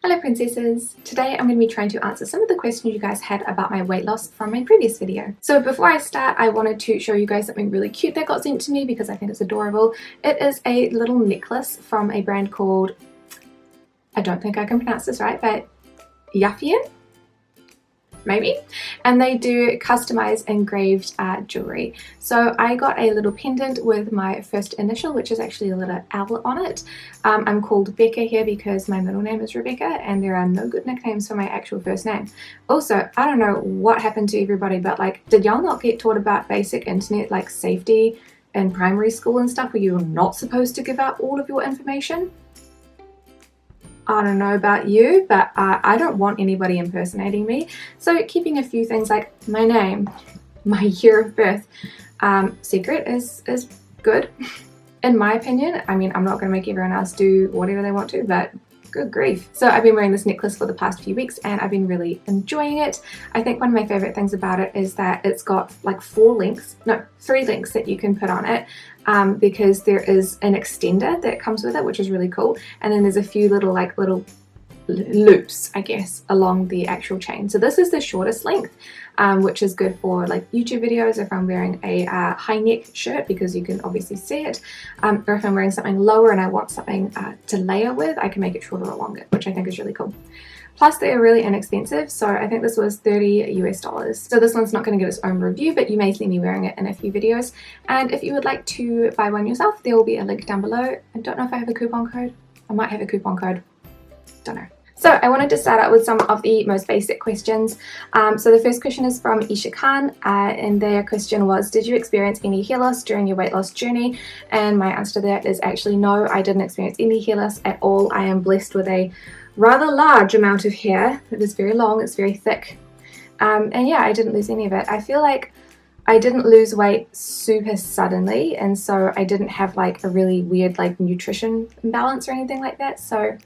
Hello princesses! Today I'm going to be trying to answer some of the questions you guys had about my weight loss from my previous video. So before I start, I wanted to show you guys something really cute that got sent to me because I think it's adorable. It is a little necklace from a brand called, I don't think I can pronounce this right, but Yaffian? Maybe, and they do customized engraved jewelry. So I got a little pendant with my first initial, which is actually a little owl on it. I'm called Becca here because my middle name is Rebecca and there are no good nicknames for my actual first name. Also, I don't know what happened to everybody, but like, did y'all not get taught about basic internet like safety in primary school and stuff where you're not supposed to give out all of your information? I don't know about you, but I don't want anybody impersonating me. So keeping a few things like my name, my year of birth, secret is good, in my opinion. I mean, I'm not going to make everyone else do whatever they want to, but good grief. So I've been wearing this necklace for the past few weeks and I've been really enjoying it. I think one of my favorite things about it is that it's got like 3 links that you can put on it. Because there is an extender that comes with it, which is really cool, and then there's a few little loops, I guess, along the actual chain. So this is the shortest length, which is good for like YouTube videos if I'm wearing a high neck shirt because you can obviously see it, or if I'm wearing something lower and I want something to layer with, I can make it shorter or longer, which I think is really cool. Plus they are really inexpensive, so I think this was $30 US. So this one's not going to get its own review, but you may see me wearing it in a few videos. And if you would like to buy one yourself, there will be a link down below. I don't know if I have a coupon code. I might have a coupon code. Don't know. So I wanted to start out with some of the most basic questions. So the first question is from Isha Khan, and their question was, did you experience any hair loss during your weight loss journey? And my answer to that is actually no, I didn't experience any hair loss at all. I am blessed with a rather large amount of hair. It is very long, it's very thick, and yeah, I didn't lose any of it. I feel like I didn't lose weight super suddenly, and so I didn't have like a really weird like nutrition imbalance or anything like that, so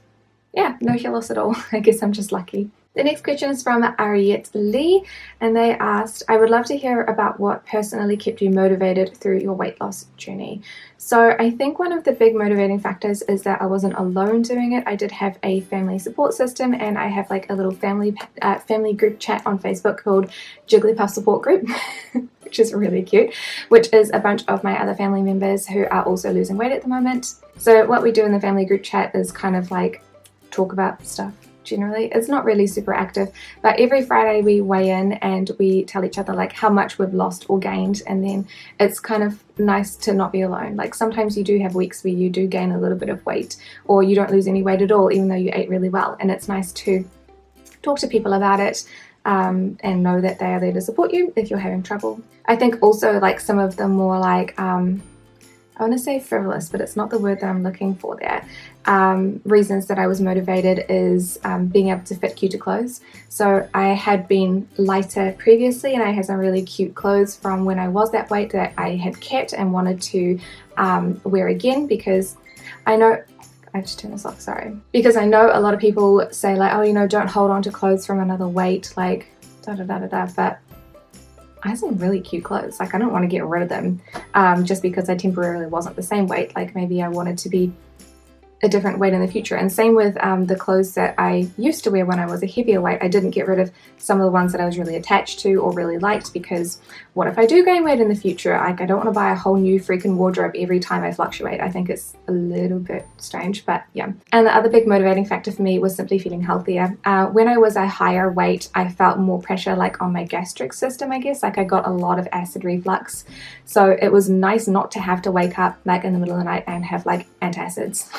yeah, no hair loss at all. I guess I'm just lucky. The next question is from Ariette Lee, and they asked, I would love to hear about what personally kept you motivated through your weight loss journey. So I think one of the big motivating factors is that I wasn't alone doing it. I did have a family support system, and I have like a little family group chat on Facebook called Jigglypuff Support Group, which is really cute, which is a bunch of my other family members who are also losing weight at the moment. So what we do in the family group chat is kind of like talk about stuff. Generally, it's not really super active, but every Friday we weigh in and we tell each other like how much we've lost or gained, and then it's kind of nice to not be alone. Like sometimes you do have weeks where you do gain a little bit of weight, or you don't lose any weight at all even though you ate really well, and it's nice to talk to people about it and know that they are there to support you if you're having trouble. I think also like some of the more like I want to say frivolous, but it's not the word that I'm looking for there. Reasons that I was motivated is being able to fit cuter clothes. So I had been lighter previously and I had some really cute clothes from when I was that weight that I had kept and wanted to wear again, because I know, I just turned this off, sorry. Because I know a lot of people say like, oh, you know, don't hold on to clothes from another weight, like but I have some really cute clothes. Like I don't want to get rid of them just because I temporarily wasn't the same weight. Like maybe I wanted to be a different weight in the future. And same with the clothes that I used to wear when I was a heavier weight. I didn't get rid of some of the ones that I was really attached to or really liked, because what if I do gain weight in the future? Like I don't want to buy a whole new freaking wardrobe every time I fluctuate. I think it's a little bit strange, but yeah. And the other big motivating factor for me was simply feeling healthier. When I was a higher weight, I felt more pressure like on my gastric system, I guess. Like I got a lot of acid reflux. So it was nice not to have to wake up like in the middle of the night and have like antacids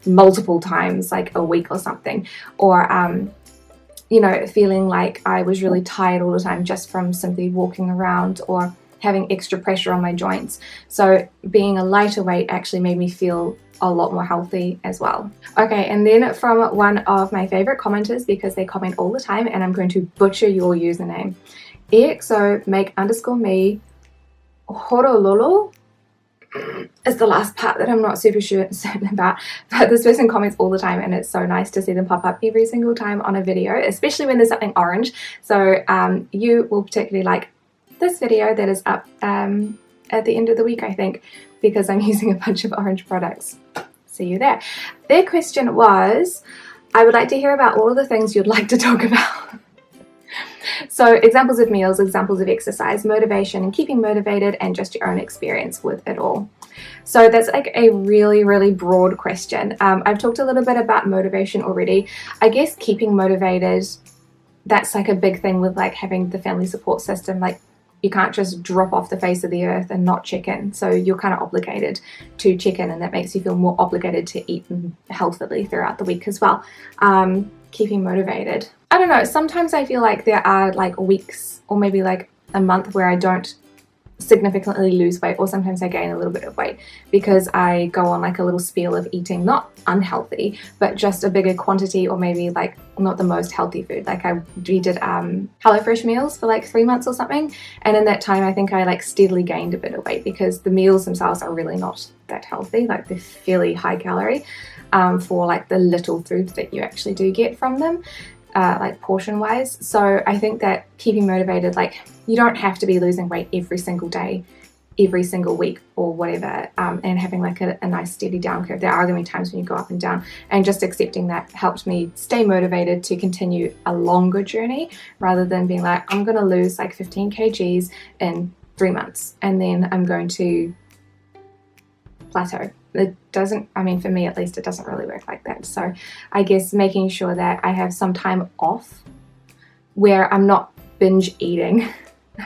multiple times like a week or something, or you know, feeling like I was really tired all the time just from simply walking around or having extra pressure on my joints. So being a lighter weight actually made me feel a lot more healthy as well. Okay, and then from one of my favorite commenters, because they comment all the time and I'm going to butcher your username, EXO make_me horololo is the last part that I'm not super certain about, but this person comments all the time and it's so nice to see them pop up every single time on a video, especially when there's something orange. So you will particularly like this video that is up at the end of the week, I think, because I'm using a bunch of orange products. See you there. Their question was, I would like to hear about all of the things you'd like to talk about. So examples of meals, examples of exercise, motivation and keeping motivated, and just your own experience with it all. So that's like a really, really broad question. I've talked a little bit about motivation already. I guess keeping motivated, that's like a big thing with like having the family support system. Like you can't just drop off the face of the earth and not check in. So you're kind of obligated to check in, and that makes you feel more obligated to eat healthily throughout the week as well. Keeping motivated. I don't know, sometimes I feel like there are like weeks or maybe like a month where I don't significantly lose weight, or sometimes I gain a little bit of weight because I go on like a little spiel of eating not unhealthy but just a bigger quantity, or maybe like not the most healthy food. Like we did HelloFresh meals for like 3 months or something, and in that time I think I like steadily gained a bit of weight because the meals themselves are really not that healthy. Like they're fairly high calorie for like the little food that you actually do get from them, like portion wise. So I think that keeping motivated, like you don't have to be losing weight every single day, every single week or whatever, and having like a nice steady down curve. There are going to be times when you go up and down, and just accepting that helped me stay motivated to continue a longer journey rather than being like, I'm going to lose like 15 kgs in 3 months and then I'm going to plateau. It doesn't, I mean, for me at least, it doesn't really work like that. So I guess making sure that I have some time off where I'm not binge eating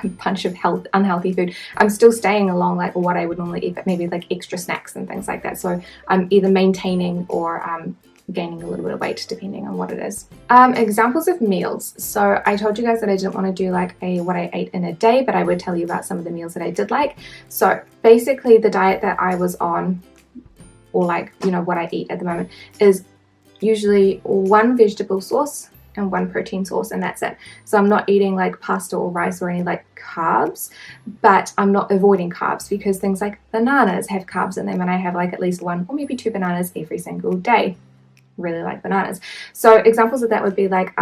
a bunch of unhealthy food. I'm still staying along like what I would normally eat, but maybe like extra snacks and things like that. So I'm either maintaining or gaining a little bit of weight depending on what it is. Examples of meals. So I told you guys that I didn't want to do like what I ate in a day, but I would tell you about some of the meals that I did like. So basically the diet that I was on, or like, you know, what I eat at the moment, is usually 1 vegetable source and 1 protein source, and that's it. So I'm not eating like pasta or rice or any like carbs, but I'm not avoiding carbs because things like bananas have carbs in them, and I have like at least 1 or maybe 2 bananas every single day. Really like bananas. So examples of that would be like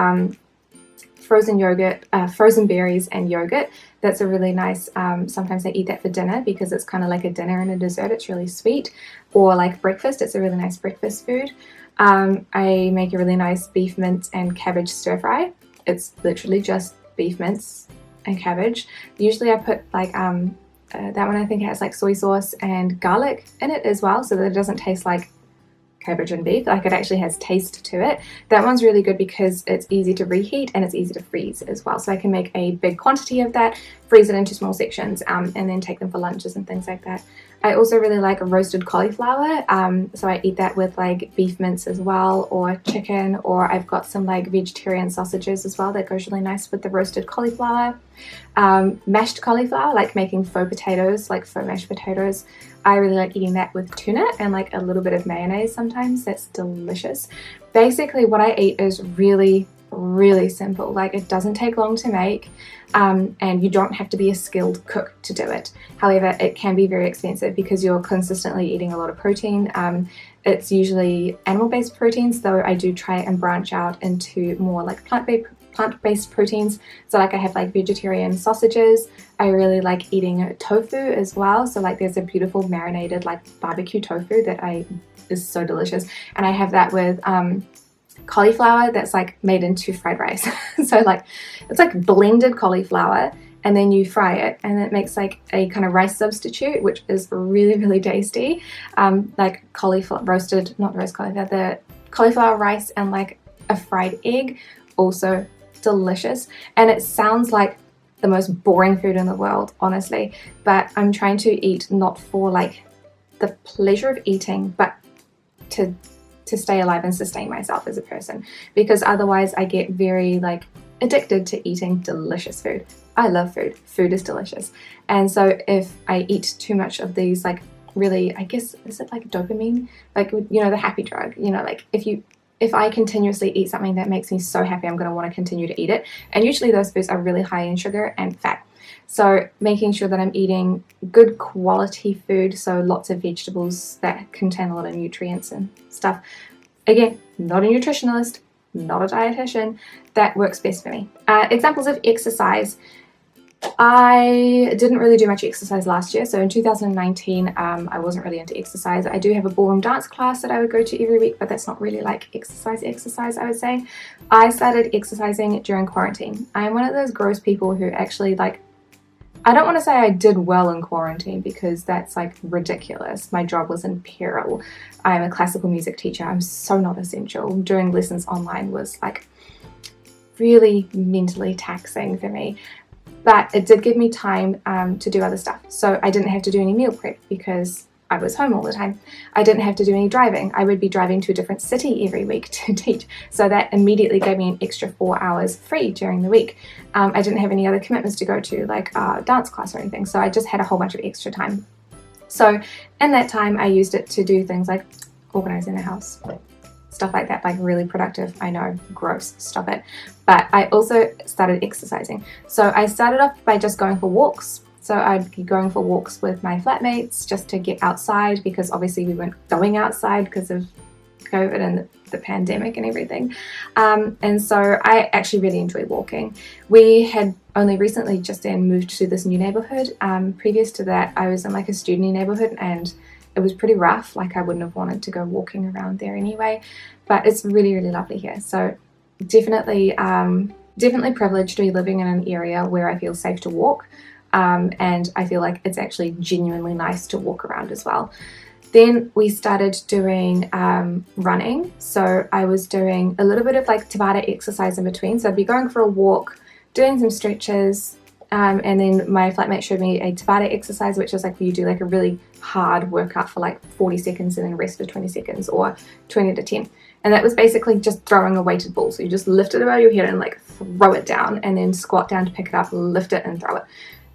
frozen yogurt, frozen berries and yogurt. That's a really nice, sometimes I eat that for dinner because it's kind of like a dinner and a dessert. It's really sweet. Or like breakfast, it's a really nice breakfast food. I make a really nice beef mince and cabbage stir fry. It's literally just beef mince and cabbage. Usually I put like that one, I think, has like soy sauce and garlic in it as well, so that it doesn't taste like cabbage and beef. Like it actually has taste to it. That one's really good because it's easy to reheat and it's easy to freeze as well. So I can make a big quantity of that, freeze it into small sections, and then take them for lunches and things like that. I also really like roasted cauliflower, so I eat that with like beef mince as well, or chicken, or I've got some like vegetarian sausages as well that goes really nice with the roasted cauliflower. Mashed cauliflower, like making faux potatoes, like faux mashed potatoes. I really like eating that with tuna and like a little bit of mayonnaise sometimes. That's delicious. Basically what I eat is really, really simple. Like it doesn't take long to make, and you don't have to be a skilled cook to do it. However, it can be very expensive because you're consistently eating a lot of protein. It's usually animal-based proteins, though I do try and branch out into more like plant-based proteins. So like I have like vegetarian sausages. I really like eating tofu as well. So like there's a beautiful marinated like barbecue tofu that is so delicious, and I have that with cauliflower that's like made into fried rice. So like it's like blended cauliflower, and then you fry it, and it makes like a kind of rice substitute, which is really, really tasty. Like cauliflower roasted, not roast cauliflower, the cauliflower rice and like a fried egg, also delicious. And it sounds like the most boring food in the world, honestly, but I'm trying to eat not for like the pleasure of eating, but to stay alive and sustain myself as a person, because otherwise I get very like addicted to eating delicious food. I love food. Food is delicious. And so if I eat too much of these, like really, I guess, is it like dopamine? Like, you know, the happy drug, you know, like if I continuously eat something that makes me so happy, I'm going to want to continue to eat it. And usually those foods are really high in sugar and fat. So making sure that I'm eating good quality food, so lots of vegetables that contain a lot of nutrients and stuff. Again, not a nutritionalist, not a dietitian. That works best for me. Examples of exercise. I didn't really do much exercise last year, so in 2019 I wasn't really into exercise. I do have a ballroom dance class that I would go to every week, but that's not really like exercise I would say. I started exercising during quarantine. I am one of those gross people who actually like, I don't want to say I did well in quarantine because that's like ridiculous. My job was in peril. I'm a classical music teacher. I'm so not essential. Doing lessons online was like really mentally taxing for me. But it did give me time to do other stuff. So I didn't have to do any meal prep because I was home all the time. I didn't have to do any driving. I would be driving to a different city every week to teach. So that immediately gave me an extra 4 hours free during the week. I didn't have any other commitments to go to, like dance class or anything. So I just had a whole bunch of extra time. So in that time, I used it to do things like organizing the house, stuff like that, like really productive. I know, gross, stop it. But I also started exercising. So I started off by just going for walks. So I'd be going for walks with my flatmates just to get outside, because obviously we weren't going outside because of COVID and the pandemic and everything. And so I actually really enjoy walking. We had only recently just then moved to this new neighborhood. Previous to that, I was in like a student neighborhood and it was pretty rough. Like I wouldn't have wanted to go walking around there anyway, but it's really, really lovely here. So definitely privileged to be living in an area where I feel safe to walk. And I feel like it's actually genuinely nice to walk around as well. Then we started doing running. So I was doing a little bit of like Tabata exercise in between. So I'd be going for a walk, doing some stretches, and then my flatmate showed me a Tabata exercise, which is like where you do like a really hard workout for like 40 seconds and then rest for 20 seconds or 20 to 10. And that was basically just throwing a weighted ball. So you just lift it above your head and like throw it down, and then squat down to pick it up, lift it and throw it.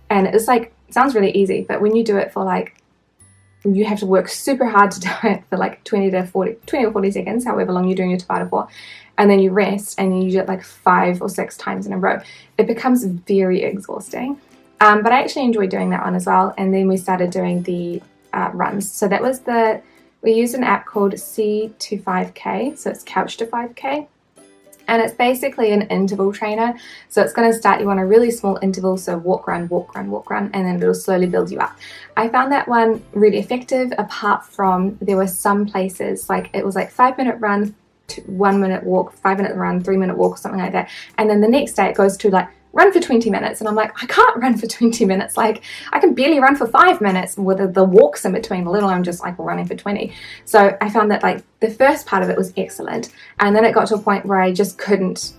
And it's like, it sounds really easy, but when you do it for like, you have to work super hard to do it for like 20 or 40 seconds, however long you're doing your Tabata for, and then you rest and then you do it like 5 or 6 times in a row. It becomes very exhausting. But I actually enjoyed doing that one as well. And then we started doing the runs. So that was we used an app called C to 5K, so it's Couch to 5K. And it's basically an interval trainer. So it's going to start you on a really small interval. So walk, run, walk, run, walk, run, and then it'll slowly build you up. I found that one really effective, apart from there were some places, like it was like 5-minute run, 1 minute walk, 5-minute run, 3-minute walk, or something like that. And then the next day it goes to like run for 20 minutes. And I'm like, I can't run for 20 minutes. Like I can barely run for 5 minutes with the walks in between, let alone just like running for 20. So I found that like the first part of it was excellent. And then it got to a point where I just couldn't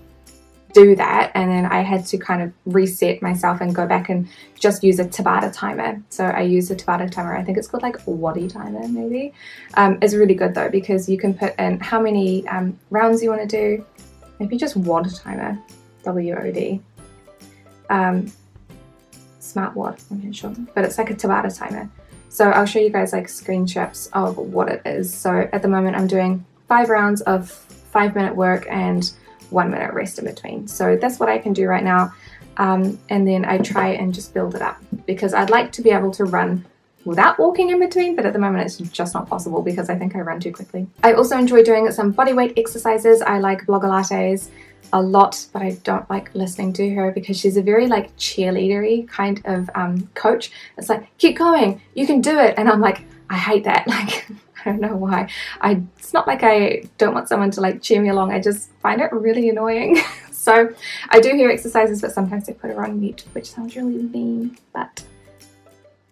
do that. And then I had to kind of reset myself and go back and just use a Tabata timer. So I use a Tabata timer. I think it's called like Wadi timer maybe. It's really good though, because you can put in how many rounds you want to do. Maybe just WOD timer, WOD. Smart WOD, I'm not sure, but it's like a Tabata timer. So I'll show you guys like screenshots of what it is. So at the moment I'm doing 5 rounds of 5-minute work and 1 minute rest in between. So that's what I can do right now. And then I try and just build it up, because I'd like to be able to run without walking in between, but at the moment it's just not possible because I think I run too quickly. I also enjoy doing some bodyweight exercises. I like Blogolates a lot, but I don't like listening to her because she's a very like cheerleadery kind of coach. It's like, keep going, you can do it. And I'm like, I hate that. Like, I don't know why. It's not like I don't want someone to like cheer me along. I just find it really annoying. So I do hear exercises, but sometimes I put her on mute, which sounds really mean, but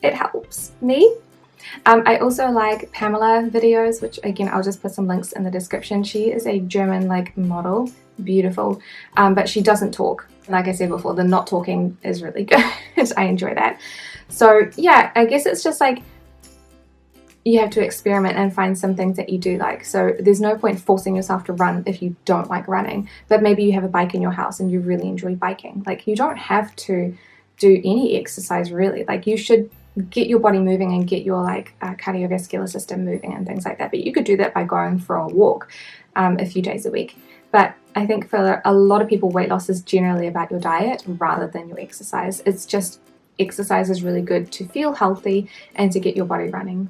it helps me. I also like Pamela videos, which again, I'll just put some links in the description. She is a German like model, beautiful, but she doesn't talk. Like I said before, the not talking is really good. I enjoy that. So yeah, I guess it's just like you have to experiment and find some things that you do like. So there's no point forcing yourself to run if you don't like running, but maybe you have a bike in your house and you really enjoy biking. Like you don't have to do any exercise really. Like you should get your body moving and get your like cardiovascular system moving and things like that. But you could do that by going for a walk a few days a week. But I think for a lot of people, weight loss is generally about your diet rather than your exercise. It's just exercise is really good to feel healthy and to get your body running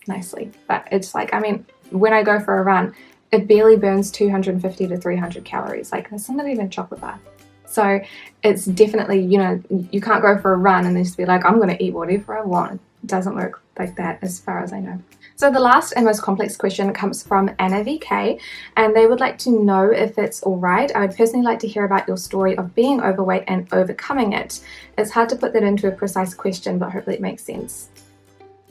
nicely. But it's like, I mean, when I go for a run, it barely burns 250 to 300 calories. Like that's not even a chocolate bar. So it's definitely, you know, you can't go for a run and then just be like, I'm going to eat whatever I want. It doesn't work like that as far as I know. So the last and most complex question comes from Anna VK, and they would like to know if it's alright. I would personally like to hear about your story of being overweight and overcoming it. It's hard to put that into a precise question, but hopefully it makes sense.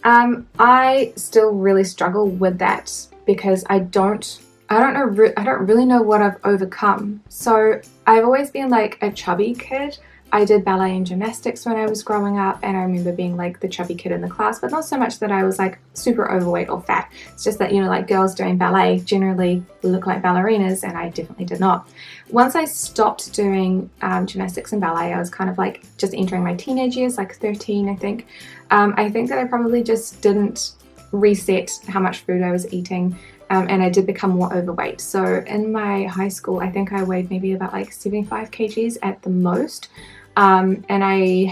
I still really struggle with that because I don't really know what I've overcome. So I've always been like a chubby kid. I did ballet and gymnastics when I was growing up, and I remember being like the chubby kid in the class, but not so much that I was like super overweight or fat. It's just that, you know, like girls doing ballet generally look like ballerinas, and I definitely did not. Once I stopped doing gymnastics and ballet, I was kind of like just entering my teenage years, like 13, I think. I think that I probably just didn't reset how much food I was eating. And I did become more overweight. So in my high school, I think I weighed maybe about like 75 kgs at the most. And I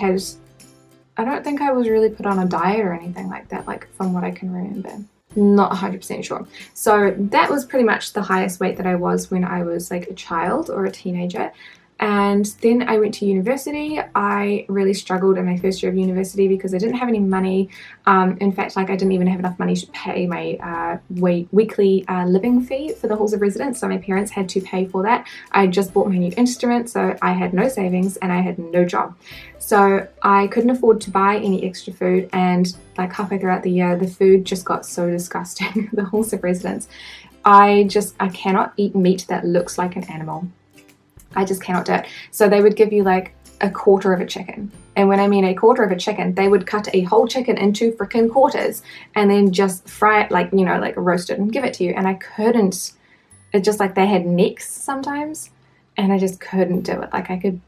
don't think I was really put on a diet or anything like that, like from what I can remember. Not 100% sure. So that was pretty much the highest weight that I was when I was like a child or a teenager. And then I went to university. I really struggled in my first year of university because I didn't have any money. In fact, like I didn't even have enough money to pay my weekly living fee for the halls of residence, so my parents had to pay for that. I just bought my new instrument, so I had no savings and I had no job. So I couldn't afford to buy any extra food, and like halfway throughout the year, the food just got so disgusting, the halls of residence. I cannot eat meat that looks like an animal. I just cannot do it. So they would give you like a quarter of a chicken. And when I mean a quarter of a chicken, they would cut a whole chicken into freaking quarters and then just fry it, like, you know, like roast it and give it to you. And I couldn't, it just like they had necks sometimes and I just couldn't do it. Like I could,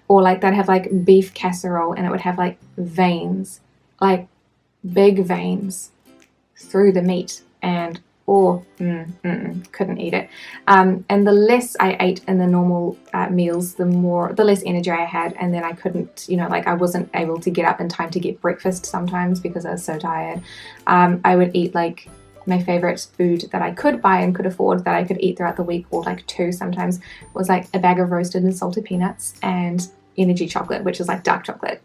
Or like they'd have like beef casserole and it would have like veins, like big veins through the meat, and couldn't eat it. And the less I ate in the normal meals, the less energy I had, and then I couldn't, you know, like I wasn't able to get up in time to get breakfast sometimes because I was so tired. I would eat like my favorite food that I could buy and could afford that I could eat throughout the week, or like two sometimes, was like a bag of roasted and salted peanuts and energy chocolate, which is like dark chocolate.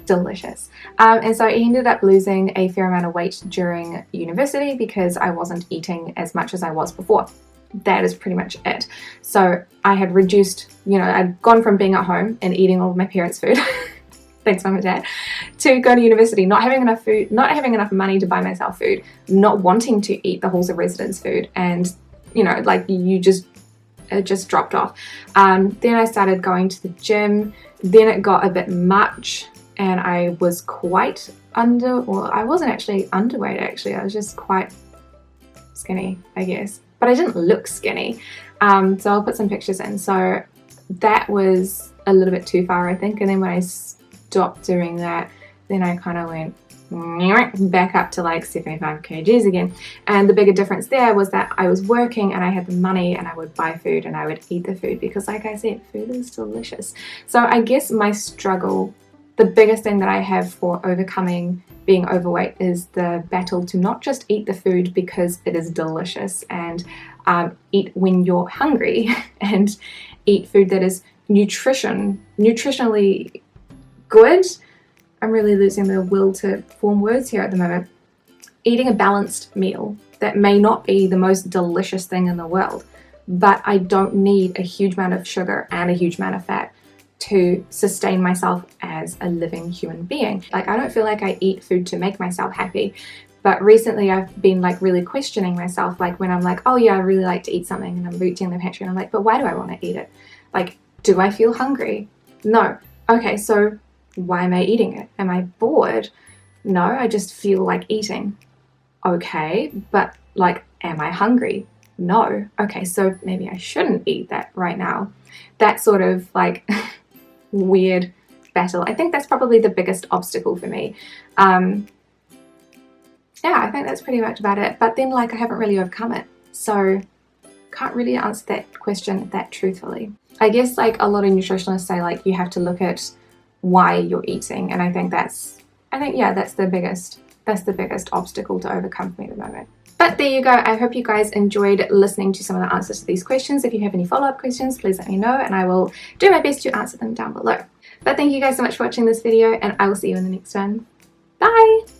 Delicious. And so I ended up losing a fair amount of weight during university because I wasn't eating as much as I was before. That is pretty much it. So I had reduced, you know, I'd gone from being at home and eating all of my parents' food, thanks mum and dad, to go to university, not having enough food, not having enough money to buy myself food, not wanting to eat the halls of residence food, and, you know, like it just dropped off. Then I started going to the gym. Then it got a bit much. And I was quite I wasn't actually underweight actually, I was just quite skinny, I guess. But I didn't look skinny. So I'll put some pictures in. So that was a little bit too far, I think. And then when I stopped doing that, then I kind of went back up to like 75 kgs again. And the bigger difference there was that I was working and I had the money and I would buy food and I would eat the food because, like I said, food is delicious. So I guess my struggle, the biggest thing that I have for overcoming being overweight, is the battle to not just eat the food because it is delicious and eat when you're hungry and eat food that is nutritionally good. I'm really losing the will to form words here at the moment. Eating a balanced meal that may not be the most delicious thing in the world, but I don't need a huge amount of sugar and a huge amount of fat to sustain myself as a living human being. Like, I don't feel like I eat food to make myself happy, but recently I've been like really questioning myself, like when I'm like, oh yeah, I really like to eat something, and I'm reaching in the pantry and I'm like, but why do I want to eat it? Like, do I feel hungry? No. Okay, so why am I eating it? Am I bored? No, I just feel like eating. Okay, but like, am I hungry? No. Okay, so maybe I shouldn't eat that right now. That sort of like weird battle. I think that's probably the biggest obstacle for me. Yeah, I think that's pretty much about it. But then, like, I haven't really overcome it, so can't really answer that question that truthfully. I guess like a lot of nutritionists say, like, you have to look at why you're eating, and I think that's the biggest obstacle to overcome for me at the moment. But there you go. I hope you guys enjoyed listening to some of the answers to these questions. If you have any follow-up questions, please let me know and I will do my best to answer them down below. But thank you guys so much for watching this video, and I will see you in the next one. Bye!